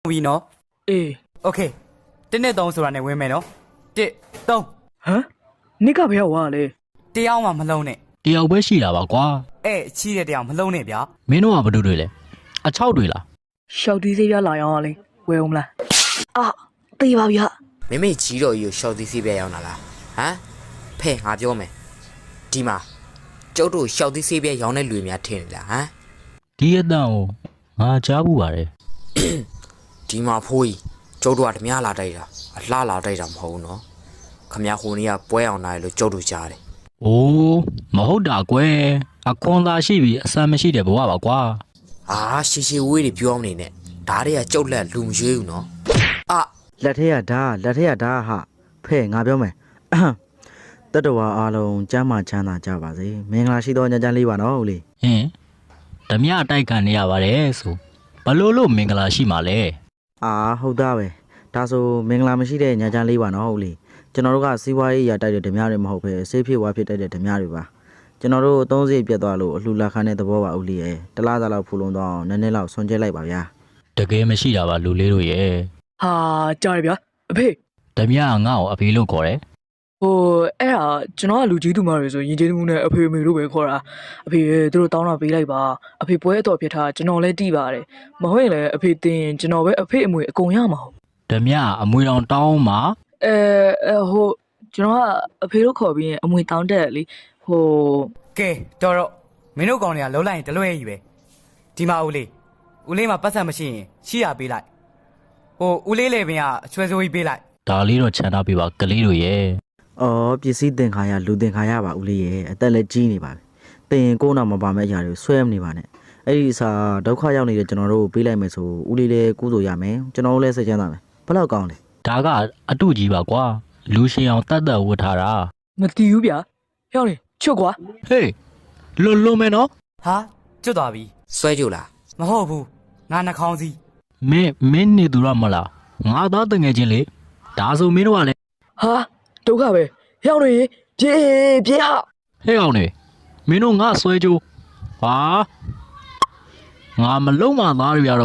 ပြီနော်အေး โอเค1နဲ့3ဆိုတာနဲ့ဝင်မယ်နော်1 3ဟမ်နိကဘယ်ရောက်သွားလဲ တယောက်မှမလုံးနဲ့ တယောက်ပဲရှိတာပါကွာ ချီးတဲ့တယောက်မလုံးနဲ့ဗျာ မင်းတို့ကဘာလို့တွေလဲအချောက်တွေလား ရှောက်တီးစေးပြလာရောင်းရလေဝယ်အောင်မလားအာတေးပါဗျာ မိမိကြီးတော်ကြီးကိုရှောက်သီးစီးပြရောက်လာလားဟမ်ဖဲငါပြောမယ်ဒီမှာကျုပ်တို့ရှောက်သီးစီးပြရောင်းတဲ့လူများထင်နေလားဟမ် ဒီအတန်ကိုငါကြားဘူးပါတယ် ဒီမှာဖိုးကြီးကျုပ်တို့ကဓမြလာတိုက်တာအလှလာတိုက်တာမဟုတ်ဘူးနော်ခမရဟိုနေ့ကပွဲအောင်လာတယ်လို့ကျုပ်တို့ကြားတယ် အိုးမဟုတ်တာကွယ်အခွန်သာရှိပြီးအဆမ်းမရှိတဲ့ဘဝပါကွာ အာရှီရှီဝေးတွေပြောနေနဲ့ဒါတွေကကျုပ်လက်လူမရွေးဘူးနော်အာ လက်ထဲကဓာတ်လက်ထဲကဓာတ်ဟာဖဲ့ငါပြောမယ်တတဝါအားလုံးကျမ်းမာချမ်းသာကြပါစေမင်္ဂလာရှိသောညချမ်းလေးပါနော်ဦးလေး ဟင်ဓမြတိုက်ခံနေရပါတယ်ဆိုဘလို့မင်္ဂလာရှိမှာလဲ အာဟုတ်သားပဲဒါဆိုမင်္ဂလာမရှိတဲ့ညချမ်းလေးပါနော်ဦးလေးကျွန်တော်တို့ကစီးပွားရေးရာတိုက်တဲ့ဓမြတွေမဟုတ်ပဲဆေးဖြစ်ဝါဖြစ်တိုက်တဲ့ဓမြတွေပါကျွန်တော်တို့သုံးစိတ်ပြတ်သွားလို့အလှလက်ခန်းတဲ့သဘောပါဦးလေးရဲ့တလားစားလောက်ဖူလုံတော့နည်းနည်းလောက်ဆွန်ကျဲလိုက်ပါဗျာ တကယ်မရှိတာပါလူလေးတို့ရဲ့ ဟာကြားရဗျာအဖေ ဓမြကငါ့ကိုအဖေလို့ခေါ်တယ် ဟိုအဲ့ဒါကျွန်တော်ကလူကြီးသူမတွေဆိုရင်ကျေးမှုနဲ့အဖေမေတို့ပဲခေါ်တာအဖေသူတို့တောင်းတာပေးလိုက်ပါအဖေပွဲအတော်ဖြစ်တာကျွန်တော်လည်းတီးပါတယ်မဟုတ်ရင်လည်းအဖေတင်ကျွန်တော်ပဲအဖေအမွေအကုန်ရမှာ ဓမြအမွေတော်တောင်းမှာ ဟိုကျွန်တော်ကအဖေတို့ခေါ်ပြီးရင်အမွေတောင်းတက်လေဟို ကဲတော်တော့မင်းတို့ကောင်တွေကလုံးလိုက်ရင်တလွဲကြီးပဲဒီမှာဦးလေးမှာပတ်စံမရှိရင်ရှိရပေးလိုက်ဟိုဦးလေးလေပင်ကအချွဲစိုးကြီးပေးလိုက် ဒါလေးတော့ခြံထားပြပါကလေးတို့ရဲ့ အော်ပစ္စည်းသင်္ခါရလူသင်္ခါရပါဦးလေးရဲ့အသက်လည်းကြီးနေပါပြီတင်ကိုယ်နာမပါမဲ့အရာတွေဆွဲမနေပါနဲ့အဲ့ဒီအစားဒုက္ခရောက်နေတဲ့ကျွန်တော်တို့ပေးလိုက်မယ်ဆိုဦးလေးလည်းကုသိုလ်ရမယ်ကျွန်တော်တို့လည်းစိတ်ချမ်းသာမယ်ဘယ်လောက်ကောင်းလဲ ဒါကအတုကြီးပါကွာလူရှင်အောင်တတ်တတ်ဝတ်ထားတာ မတီးဘူးဗျာဟောင်းလေချွတ်ကွာ ဟေးလွန်မယ်နော် ဟာကျွတ်သွားပြီ ဆွဲကြလား မဟုတ်ဘူးငါနှာခေါင်းစည်း မင်းနေသူရမလားငါသားတငယ်ချင်းလေဒါဆိုမင်းတို့ကလည်း ဟာဒုက္ခပဲဟောင်းလေပြေးဟာ ဟဲ့အောင်နေမင်းတို့ငါဆွဲကြိုးဟာငါမလုံးမသားတွေရတော့